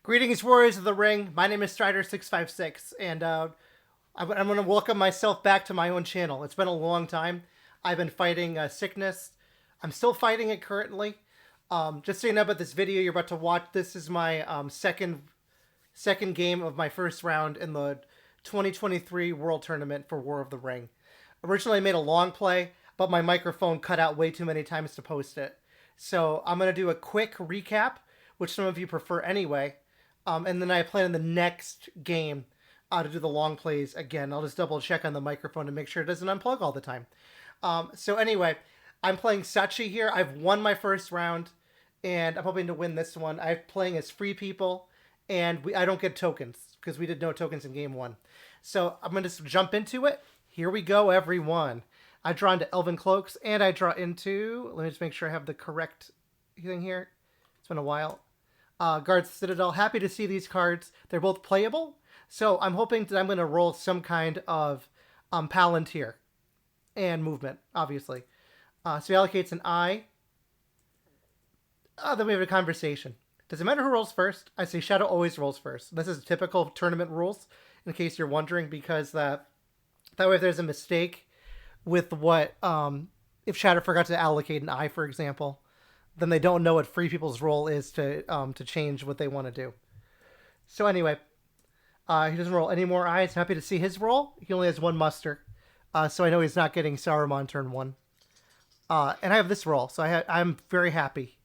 Greetings, Warriors of the Ring. My name is Strider656, and I'm going to welcome myself back to my own channel. It's been a long time. I've been fighting sickness. I'm still fighting it currently. Just so you know about this video you're about to watch, this is my second game of my first round in the 2023 World Tournament for War of the Ring. Originally, I made a long play, but my microphone cut out way too many times to post it. So I'm going to do a quick recap, which some of you prefer anyway. And then I plan in the next game to do the long plays again. I'll just double check on the microphone to make sure it doesn't unplug all the time. So anyway, I'm playing Suchy here. I've won my first round, and I'm hoping to win this one. I'm playing as free people, and I don't get tokens because we did no tokens in game one. So I'm going to just jump into it. Here we go, everyone. I draw into Elven Cloaks, and I draw into... Let me just make sure I have the correct thing here. It's been a while. Guards Citadel. Happy to see these cards. They're both playable. So I'm hoping that I'm going to roll some kind of Palantir and movement, obviously. So he allocates an I. Then we have a conversation. Does it matter who rolls first? I say Shadow always rolls first. This is typical tournament rules, in case you're wondering, because that way if there's a mistake with what, if Shadow forgot to allocate an I, for example, then they don't know what free people's role is to change what they want to do. So anyway, he doesn't roll any more eyes. I'm happy to see his roll. He only has one muster, so I know he's not getting Saruman turn one. And I have this roll, so I'm very happy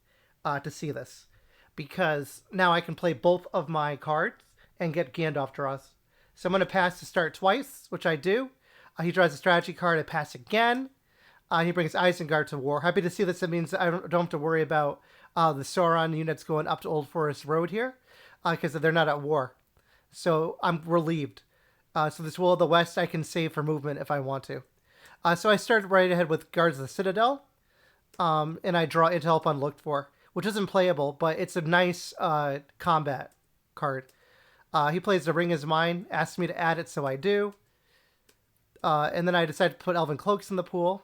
to see this, because now I can play both of my cards and get Gandalf draws. So I'm going to pass to start twice, which I do. He draws a strategy card. I pass again. He brings Isengard to war. Happy to see this. It means I don't have to worry about the Sauron units going up to Old Forest Road here, because they're not at war. So I'm relieved. So this Will of the West I can save for movement if I want to. So I start right ahead with Guards of the Citadel, and I draw Intel Help Unlooked For, which isn't playable, but it's a nice combat card. He plays The Ring Is Mine, asks me to add it, so I do. And then I decide to put Elven Cloaks in the pool.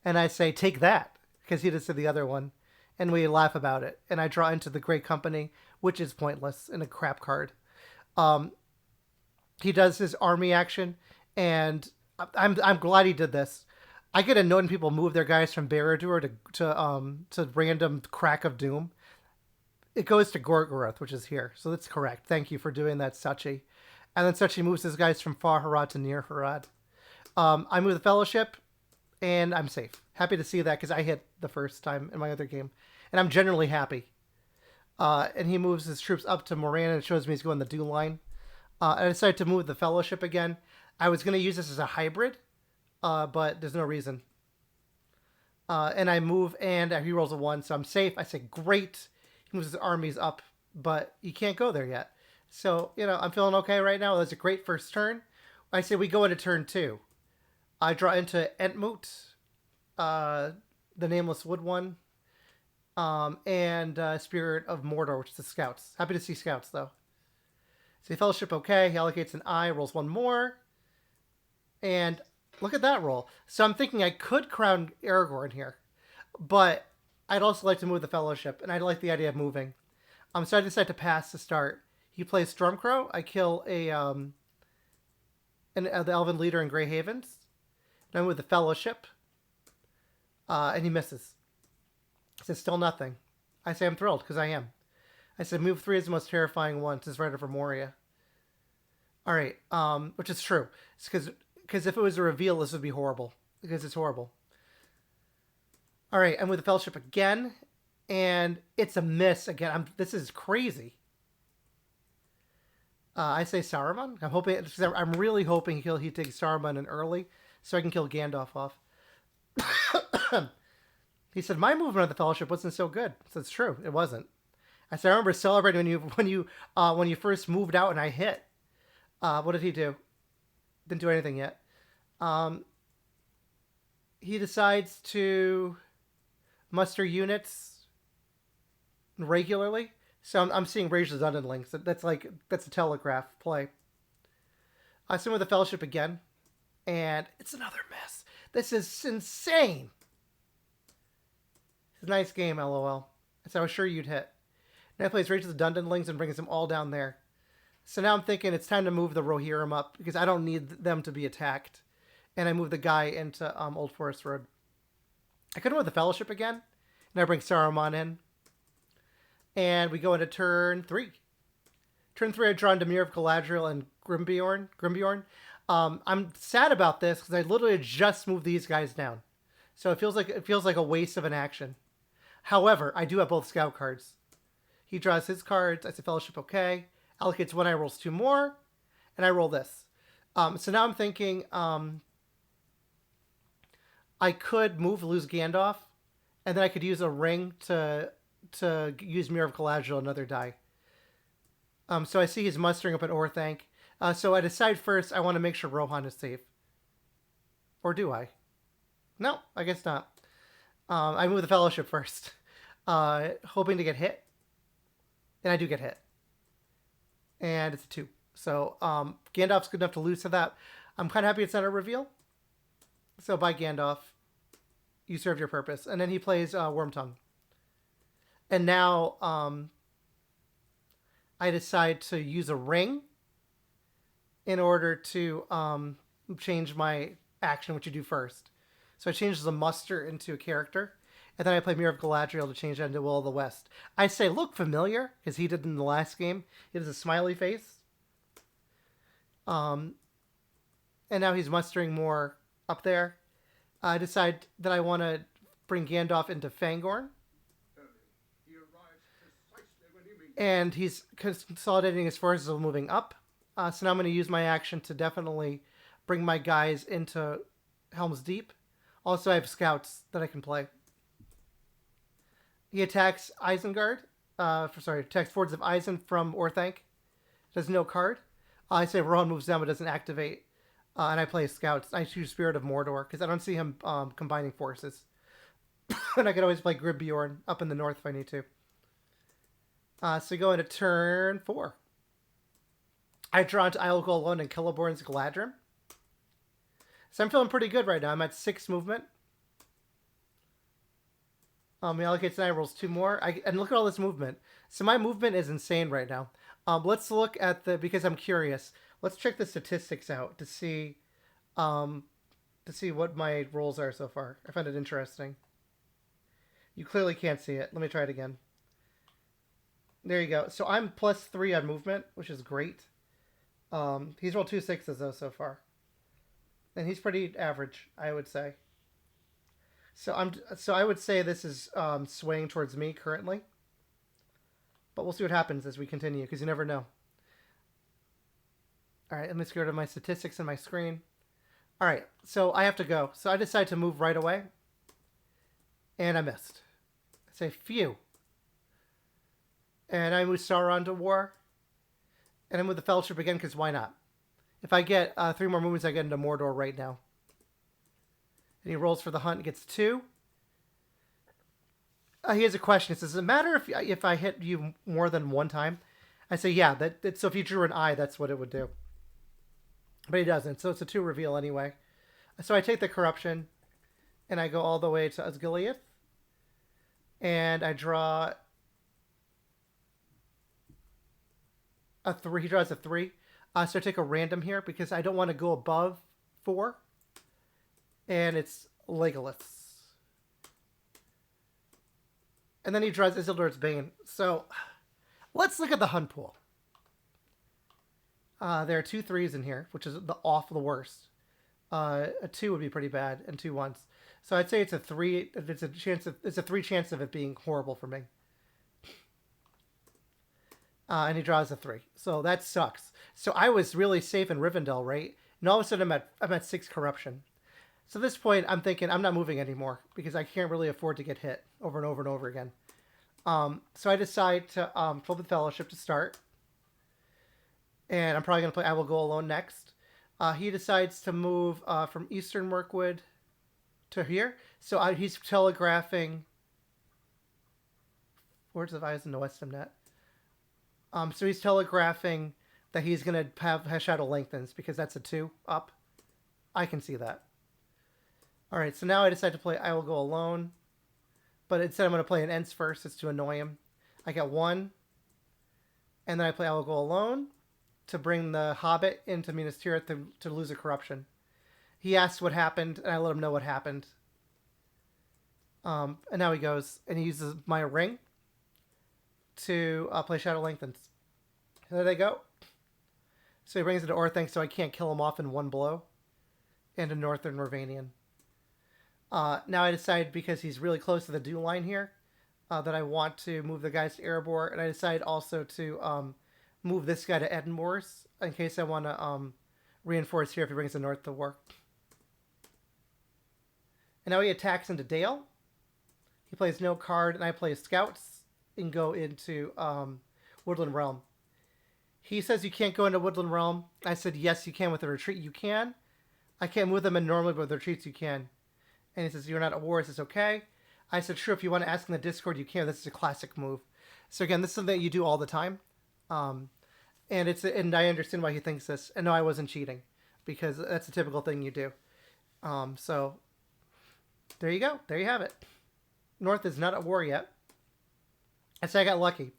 And I say, take that, because he just did the other one. And we laugh about it. And I draw into the Great Company, which is pointless and a crap card. He does his army action, and I'm glad he did this. I get annoyed when people move their guys from Barad-dûr to random Crack of Doom. It goes to Gorgoroth, which is here. So that's correct. Thank you for doing that, Suchy. And then Suchy moves his guys from Far Harad to Near Harad. I move the Fellowship, and I'm safe. Happy to see that, because I hit the first time in my other game. And I'm generally happy. And he moves his troops up to Moran, and it shows me he's going the Dew line. I decided to move the Fellowship again. I was going to use this as a hybrid, but there's no reason. And I move, and he rolls a 1, so I'm safe. I say, great. He moves his armies up, but he can't go there yet. So, I'm feeling okay right now. That's a great first turn. I say we go into turn 2. I draw into Entmoot, the Nameless Wood one, and Spirit of Mordor, which is the Scouts. Happy to see Scouts, though. So Fellowship, okay. He allocates an I, rolls 1 more. And look at that roll. So I'm thinking I could crown Aragorn here, but I'd also like to move the Fellowship, and I like the idea of moving. So I decide to pass to start. He plays Stormcrow. I kill the Elven leader in Grey Havens. Then with the Fellowship, and he misses. He says, still nothing. I say I'm thrilled, because I am. I said, move 3 is the most terrifying one, since right over Moria. All right, which is true. It's because if it was a reveal, this would be horrible, because it's horrible. All right, I'm with the Fellowship again, and it's a miss again. This is crazy. I say Saruman. I'm really hoping he takes Saruman in early, so I can kill Gandalf off. He said, my movement of the Fellowship wasn't so good. So it's true. It wasn't. I said, I remember celebrating when you first moved out and I hit. What did he do? Didn't do anything yet. He decides to muster units regularly. So I'm seeing Razor's Underlings. That's a telegraph play. I swim with the Fellowship again. And it's another miss. This is insane. It's a nice game, LOL. So I was sure you'd hit. And I plays Rage of the Dundanlings and brings them all down there. So now I'm thinking it's time to move the Rohirrim up because I don't need them to be attacked. And I move the guy into Old Forest Road. I could move the Fellowship again. And I bring Saruman in. And we go into turn 3. Turn 3, I draw into Mirror of Galadriel and Grimbeorn. I'm sad about this because I literally just moved these guys down. So it feels like a waste of an action. However, I do have both scout cards. He draws his cards. I say Fellowship okay. Allocates 1, I rolls 2 more. And I roll this. So now I'm thinking I could lose Gandalf. And then I could use a ring to use Mirror of Galadriel, another die. So I see he's mustering up an Orthanc. So I decide first I want to make sure Rohan is safe. Or do I? No, I guess not. I move the Fellowship first. Hoping to get hit. And I do get hit. And it's a 2. So Gandalf's good enough to lose to that. I'm kind of happy it's not a reveal. So bye Gandalf. You served your purpose. And then he plays Wormtongue. And now I decide to use a ring in order to change my action, which you do first. So I change the muster into a character. And then I play Mirror of Galadriel to change that into Will of the West. I say, look familiar, because he did in the last game. He has a smiley face. And now he's mustering more up there. I decide that I want to bring Gandalf into Fangorn. And he's consolidating his forces of moving up. So now I'm going to use my action to definitely bring my guys into Helm's Deep. Also, I have scouts that I can play. He attacks Isengard. Attacks Fords of Isen from Orthanc. Does no card. I say Rohan moves down but doesn't activate. And I play scouts. I choose Spirit of Mordor because I don't see him combining forces. And I can always play Grimbeorn up in the north if I need to. So we go into turn 4. I draw into I Will Go Alone and Celeborn's Galadrim. So I'm feeling pretty good right now. I'm at 6 movement. He allocates and I rolls 2 more. And look at all this movement. So my movement is insane right now. Let's look at because I'm curious. Let's check the statistics out to see what my rolls are so far. I find it interesting. You clearly can't see it. Let me try it again. There you go. So I'm +3 on movement, which is great. He's rolled 2 6s though so far. And he's pretty average, I would say. So I would say this is swaying towards me currently. But we'll see what happens as we continue, because you never know. Alright, let me go to my statistics on my screen. Alright, so I have to go. So I decide to move right away. And I missed. I say, phew. And I move Sauron to war. And I move the Fellowship again, because why not? If I get 3 more movements, I get into Mordor right now. And he rolls for the hunt and gets 2. He has a question. It says, does it matter if I hit you more than 1 time? I say, yeah. So if you drew an eye, that's what it would do. But he doesn't. So it's a 2 reveal anyway. So I take the Corruption. And I go all the way to Osgiliath. And I draw a 3. He draws a 3. So I take a random here because I don't want to go above 4. And it's Legolas. And then he draws Isildur's Bane. So let's look at the hunt pool. There are 2 3s in here, which is the worst. A 2 would be pretty bad, and 2 1s. So I'd say it's a 3. It's a 3 chance of it being horrible for me. And he draws a 3. So that sucks. So I was really safe in Rivendell, right? And all of a sudden I'm at 6 corruption. So at this point, I'm thinking I'm not moving anymore because I can't really afford to get hit over and over and over again. So I decide to pull the Fellowship to start. And I'm probably going to play I Will Go Alone next. He decides to move from Eastern Mirkwood to here. So he's telegraphing Words of Eyes in the Westamnet. So he's telegraphing that he's going to have Shadow Lengthens because that's a 2 up. I can see that. Alright, so now I decide to play I Will Go Alone. But instead I'm going to play an Ents first. It's to annoy him. I got 1, And then I play I Will Go Alone to bring the Hobbit into Minas Tirith to lose a corruption. He asks what happened, and I let him know what happened. And now he goes, and he uses my ring to play Shadow Lengthens. There they go. So he brings it to Orthanc, so I can't kill him off in one blow. And a Northern Norvanian. Now I decide, because he's really close to the dew line here, that I want to move the guys to Erebor, and I decide also to move this guy to Edinburgh's in case I want to reinforce here if he brings the North to war. And now he attacks into Dale. He plays no card, and I play Scouts and go into Woodland Realm. He says you can't go into Woodland Realm. I said, yes, you can with a retreat. You can. I can't move them in normally, but with retreats you can. And he says, you're not at war. Is this okay? I said, sure, if you want to ask in the Discord, you can. This is a classic move. So again, this is something that you do all the time. And I understand why he thinks this. And no, I wasn't cheating, because that's a typical thing you do. So there you go. There you have it. North is not at war yet. I said I got lucky.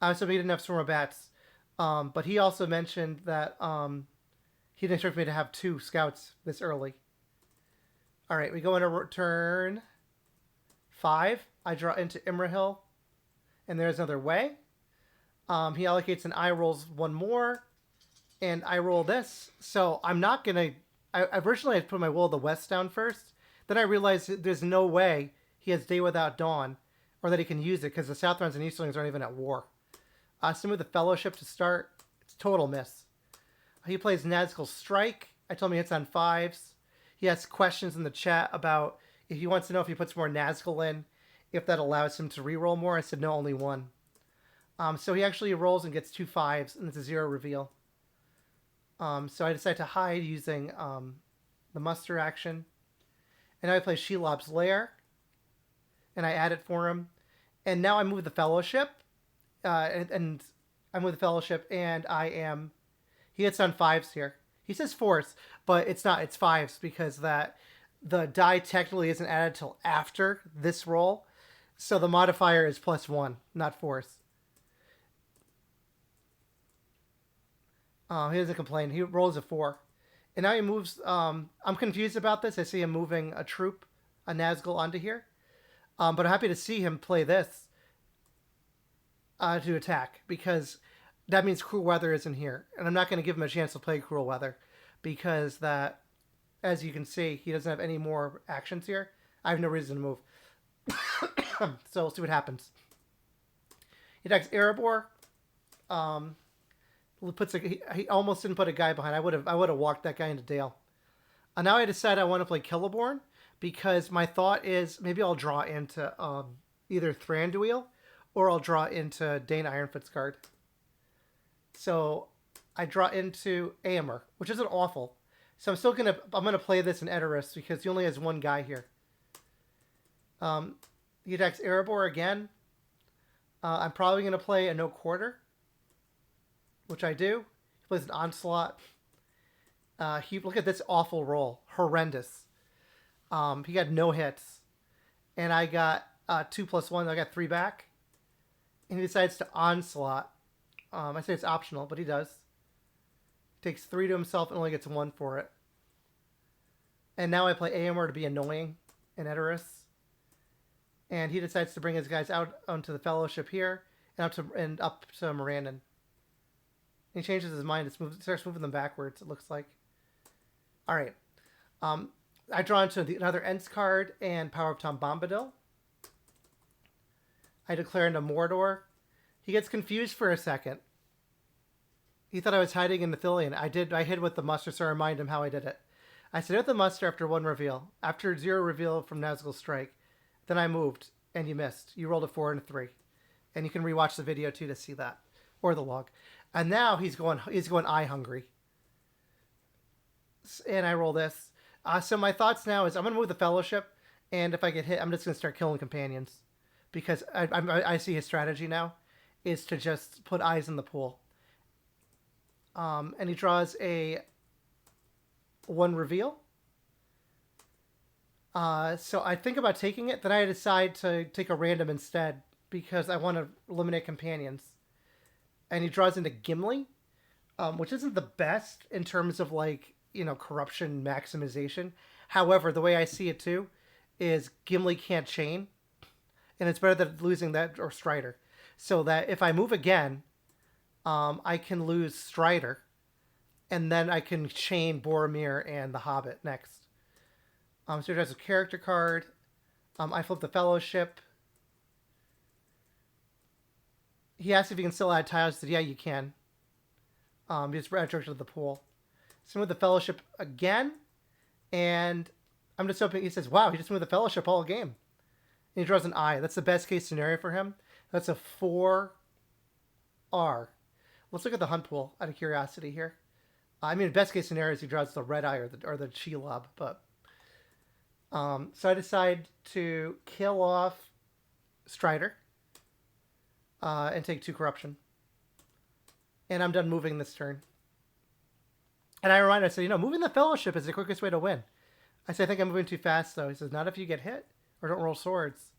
I was hoping he didn't have Swarm of Bats. But he also mentioned that he didn't expect me to have 2 scouts this early. All right, we go into turn 5. I draw into Imrahil, and there's another way. He allocates an I rolls 1 more, and I roll this. So I'm not going to... I originally had put my Will of the West down first. Then I realized there's no way he has Day Without Dawn, or that he can use it, because the Southrons and Easterlings aren't even at war. So move the Fellowship to start. It's total miss. He plays Nazgul Strike. I told him he hits on 5s. He asks questions in the chat about if he wants to know if he puts more Nazgul in, if that allows him to reroll more. I said no, only 1. So he actually rolls and gets 2 5s, and it's a 0 reveal. So I decide to hide using the muster action. And now I play Shelob's Lair, and I add it for him. And now I move the Fellowship. And I'm with the Fellowship, and he hits on 5s here. He says 4s, but it's not. It's 5s, because the die technically isn't added till after this roll, so the modifier is +1, not 4s. He doesn't complain. He rolls a 4, and now he moves. I'm confused about this. I see him moving a troop, a Nazgul, onto here, but I'm happy to see him play this. To attack, because that means Cruel Weather isn't here, and I'm not going to give him a chance to play Cruel Weather, because that, as you can see, he doesn't have any more actions here. I have no reason to move. So we'll see what happens. He attacks Erebor. He almost didn't put a guy behind. I would have walked that guy into Dale. Now I decide I want to play Celeborn, because my thought is maybe I'll draw into either Thranduil, or I'll draw into Dane Ironfoot's card. So I draw into Aemir, which isn't awful. So I'm gonna play this in Edoras, because he only has 1 guy here. He attacks Erebor again. I'm probably gonna play a No Quarter, which I do. He plays an Onslaught. Look at this awful roll, horrendous. He got no hits, and I got 2 + 1. I got 3 back. And he decides to Onslaught. I say it's optional, but he does. Takes 3 to himself and only gets 1 for it. And now I play Aemir to be annoying in Edoras. And he decides to bring his guys out onto the Fellowship here and up to Morannon. He changes his mind. Starts moving them backwards, it looks like. All right. I draw into another Ents card and Power of Tom Bombadil. I declare into Mordor. He gets confused for a second. He thought I was hiding in Ithilien. I hid with the muster, so I remind him how I did it. I said with the muster after 1 reveal. After 0 reveal from Nazgul Strike. Then I moved, and you missed. You rolled a 4 and a 3. And you can rewatch the video, too, to see that. Or the log. And now he's going eye hungry. And I roll this. So my thoughts now is I'm going to move the Fellowship, and if I get hit, I'm just going to start killing companions. Because I see his strategy now is to just put eyes in the pool. And he draws a 1 reveal. So I think about taking it. Then I decide to take a random instead because I want to eliminate companions. and he draws into Gimli, which isn't the best in terms of like corruption maximization. However, the way I see it too is Gimli can't chain, and it's better than losing that or Strider. So that if I move again, I can lose Strider, and then I can chain Boromir and the Hobbit next. So he has a character card. I flip the Fellowship. He asked if you can still add tiles. I said, yeah, you can. Just directed to the pool. So move the Fellowship again, and I'm just hoping he says, wow, he just moved the Fellowship all game. And he draws an eye. That's the best case scenario for him. That's a 4R. Let's look at the hunt pool out of curiosity here. I mean, best case scenario is he draws the red eye or the Shelob, but so I decide to kill off Strider and take 2 corruption, and I'm done moving this turn. And I remind him, I said, moving the Fellowship is the quickest way to win. I said, I think I'm moving too fast though. He says, not if you get hit or don't roll swords.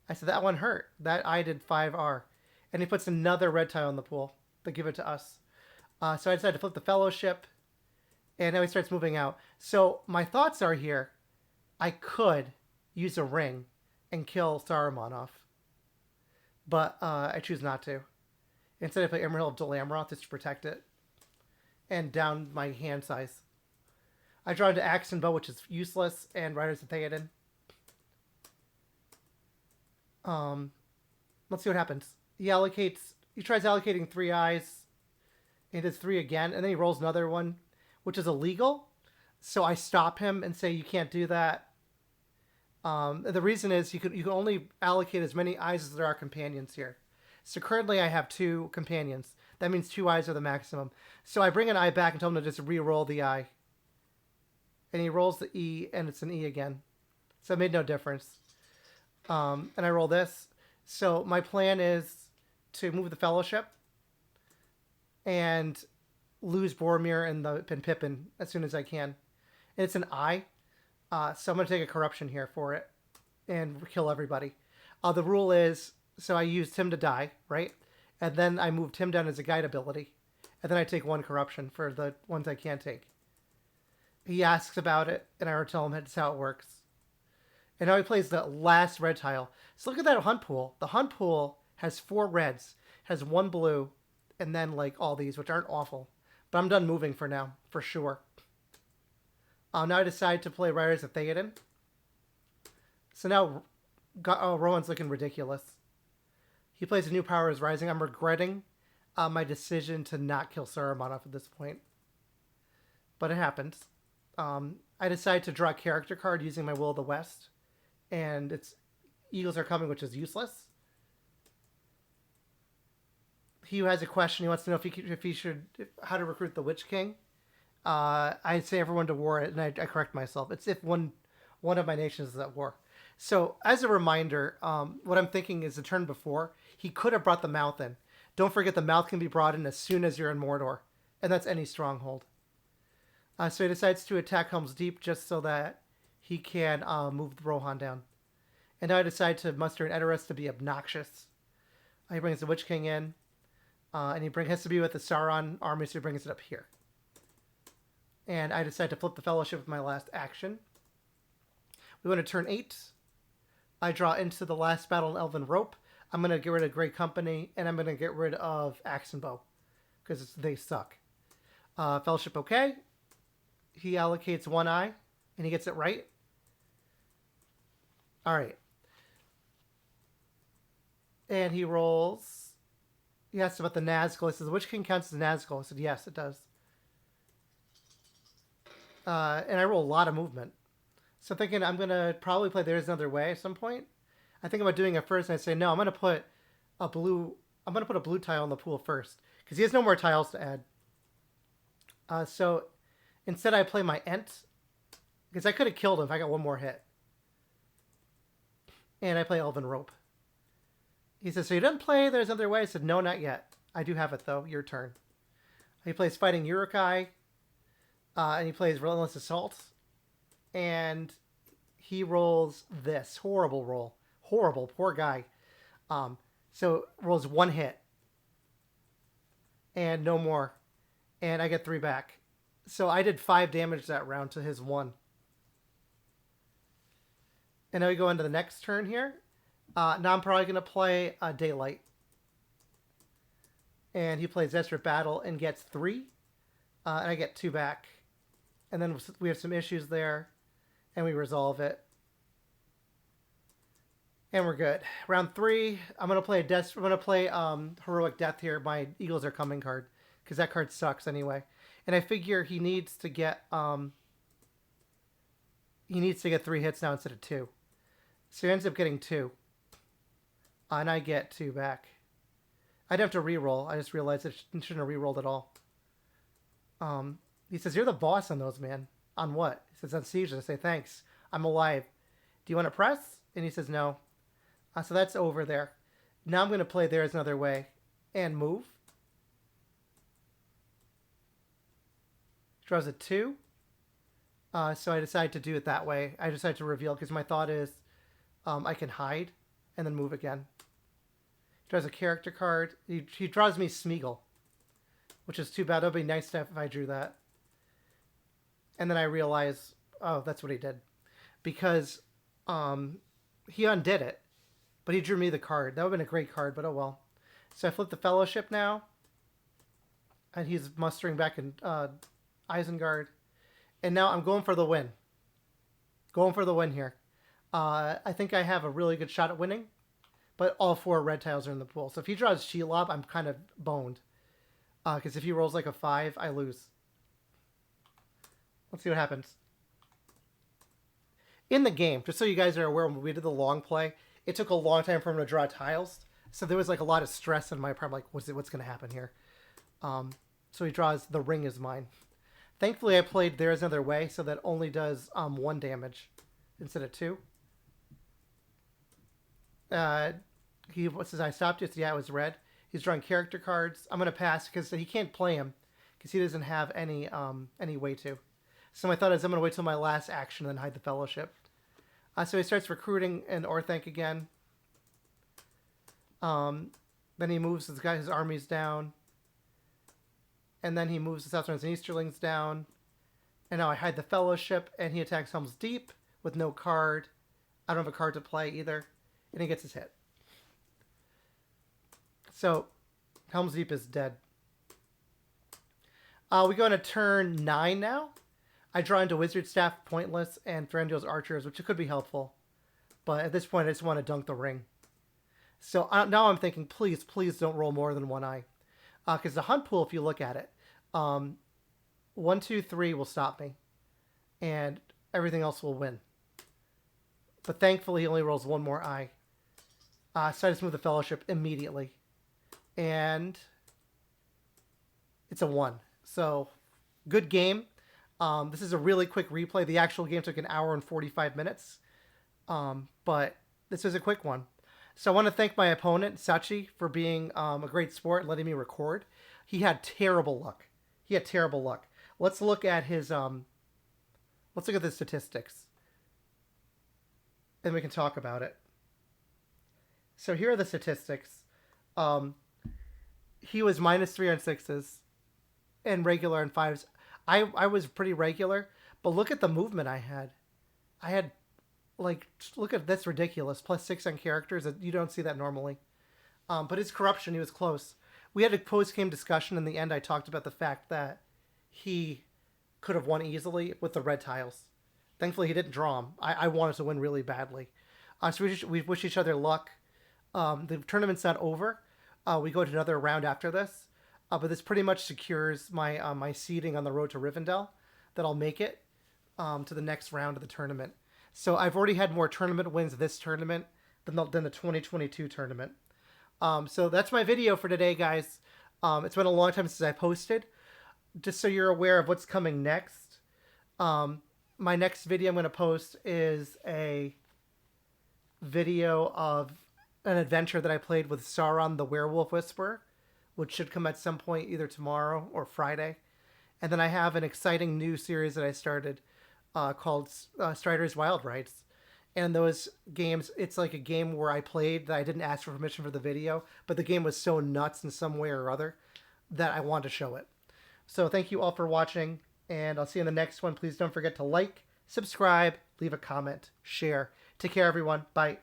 I said, that one hurt. That I did 5R, and he puts another red tile on the pool to give it to us. So I decided to flip the Fellowship, and now he starts moving out. So my thoughts are here. I could use a ring and kill Saruman off, but I choose not to. Instead, I play Emerald of Dol Amroth just to protect it and down my hand size. I draw into Axe and Bow, which is useless, and Riders of Theoden. Let's see what happens. He tries allocating 3 eyes. He does 3 again, and then he rolls another one, which is illegal. So I stop him and say, you can't do that. The reason is you can only allocate as many eyes as there are companions here. So currently I have 2 companions. That means 2 eyes are the maximum. So I bring an eye back and tell him to just re-roll the eye. And he rolls the E, and it's an E again. So it made no difference. And I roll this. So my plan is to move the Fellowship and lose Boromir and Pippin as soon as I can. And it's an I. So I'm going to take a corruption here for it and kill everybody. The rule is, so I used him to die, right? And then I moved him down as a guide ability. And then I take 1 corruption for the ones I can't take. He asks about it, and I tell him that's how it works. And now he plays the last red tile. So look at that hunt pool. The hunt pool has 4 reds, has 1 blue, and then like all these, which aren't awful. But I'm done moving for now, for sure. Now I decide to play Riders of Theoden. So now Rowan's looking ridiculous. He plays a new Power is Rising. I'm regretting my decision to not kill Saruman off at this point. But it happens. I decide to draw a character card using my Will of the West. And it's Eagles Are Coming, which is useless. He has a question. He wants to know if he should how to recruit the Witch King. I say everyone to war, and I correct myself. It's if one of my nations is at war. So as a reminder, what I'm thinking is the turn before, he could have brought the Mouth in. Don't forget the Mouth can be brought in as soon as you're in Mordor, and that's any stronghold. So he decides to attack Helm's Deep just so that he can move the Rohan down. And now I decide to muster an Edoras to be obnoxious. He brings the Witch King in, and he has to be with the Sauron army, so he brings it up here. And I decide to flip the Fellowship with my last action. We went to turn 8. I draw into the last battle in Elven Rope. I'm going to get rid of Grey Company, and I'm going to get rid of Axe and Bow, because they suck. Fellowship okay. He allocates 1 eye, and he gets it right. All right. And he rolls. He asks about the Nazgul. He says, which king counts as Nazgul? I said, yes, it does. And I roll a lot of movement. So I'm thinking I'm going to probably play There's Another Way at some point. I think about doing it first, and I say, no, I'm going to put a blue tile in the pool first, because he has no more tiles to add. So instead I play my Ent, because I could have killed him if I got 1 more hit. And I play Elven Rope. He says, so you didn't play There's Another Way? I said, no, not yet. I do have it, though. Your turn. He plays Fighting Uruk-hai, and he plays Relentless Assault. And he rolls this horrible roll. Horrible, poor guy. So rolls 1 hit. and no more. And I get 3 back. So I did 5 damage that round to his 1. And now we go into the next turn here. Now I'm probably going to play Daylight. And he plays Desperate Battle and gets 3. And I get 2 back. And then we have some issues there. And we resolve it. And we're good. Round 3, I'm gonna play Heroic Death here. My Eagles Are Coming card, because that card sucks anyway. And I figure he needs to get 3 hits now instead of 2. So he ends up getting 2. And I get 2 back. I'd have to re-roll. I just realized I shouldn't have re-rolled at all. He says, "You're the boss on those, man." On what? He says, "On Siege." I say, "Thanks. I'm alive. Do you want to press?" And he says, "No." So that's over there. Now I'm going to play There's Another Way and move. Draws a 2. So I decide to do it that way. I decide to reveal because my thought is I can hide and then move again. Draws a character card. He draws me Smeagol, which is too bad. It would be nice if I drew that. And then I realize, oh, that's what he did. Because he undid it. But he drew me the card. That would have been a great card, but oh well. So I flip the Fellowship now. And he's mustering back in Isengard. And now I'm going for the win. Going for the win here. I think I have a really good shot at winning. But all 4 red tiles are in the pool. So if he draws Shelob, I'm kind of boned. Because if he rolls like a 5, I lose. Let's see what happens. In the game, just so you guys are aware, when we did the long play, it took a long time for him to draw tiles. So there was like a lot of stress in my part. Like, what's going to happen here? So he draws The Ring Is Mine. Thankfully, I played There's Another Way, so that only does 1 damage instead of 2. He says, "I stopped you." So yeah, it was red. He's drawing character cards. I'm going to pass because he can't play him because he doesn't have any way to. So my thought is I'm going to wait till my last action and then hide the Fellowship. So he starts recruiting an Orthanc again. Then he moves his armies down. And then he moves the Southerners and Easterlings down. And now I hide the Fellowship, and he attacks Helm's Deep with no card. I don't have a card to play either. And he gets his hit. So Helm's Deep is dead. We go into turn 9 now. I draw into Wizard Staff, Pointless, and Thranduil's Archers, which could be helpful. But at this point, I just want to dunk the ring. So now I'm thinking, please don't roll more than 1 eye. Because the hunt pool, if you look at it, 1, 2, 3 will stop me. And everything else will win. But thankfully, he only rolls 1 more eye. So I just move the Fellowship immediately. And it's a 1. So, good game. This is a really quick replay. The actual game took 1 hour and 45 minutes. But this is a quick one. So I want to thank my opponent, Suchy, for being a great sport and letting me record. He had terrible luck. Let's look at his let's look at the statistics. And we can talk about it. So here are the statistics. He was -3 on 6s and regular on 5s. I was pretty regular, but look at the movement I had. I had, like, look at this, ridiculous. +6 on characters. You don't see that normally. But his corruption, he was close. We had a post-game discussion. In the end, I talked about the fact that he could have won easily with the red tiles. Thankfully, he didn't draw them. I wanted to win really badly. So we wish each other luck. The tournament's not over. We go to another round after this. But this pretty much secures my my seeding on the road to Rivendell. That I'll make it to the next round of the tournament. So I've already had more tournament wins this tournament than the 2022 tournament. So that's my video for today, guys. It's been a long time since I posted. Just so you're aware of what's coming next. My next video I'm going to post is a video of an adventure that I played with Sauron the Werewolf Whisperer, which should come at some point either tomorrow or Friday. And then I have an exciting new series that I started called Strider's Wild Rights. And those games, it's like a game where I played that I didn't ask for permission for the video, but the game was so nuts in some way or other that I want to show it. So thank you all for watching, and I'll see you in the next one. Please don't forget to like, subscribe, leave a comment, share. Take care, everyone. Bye.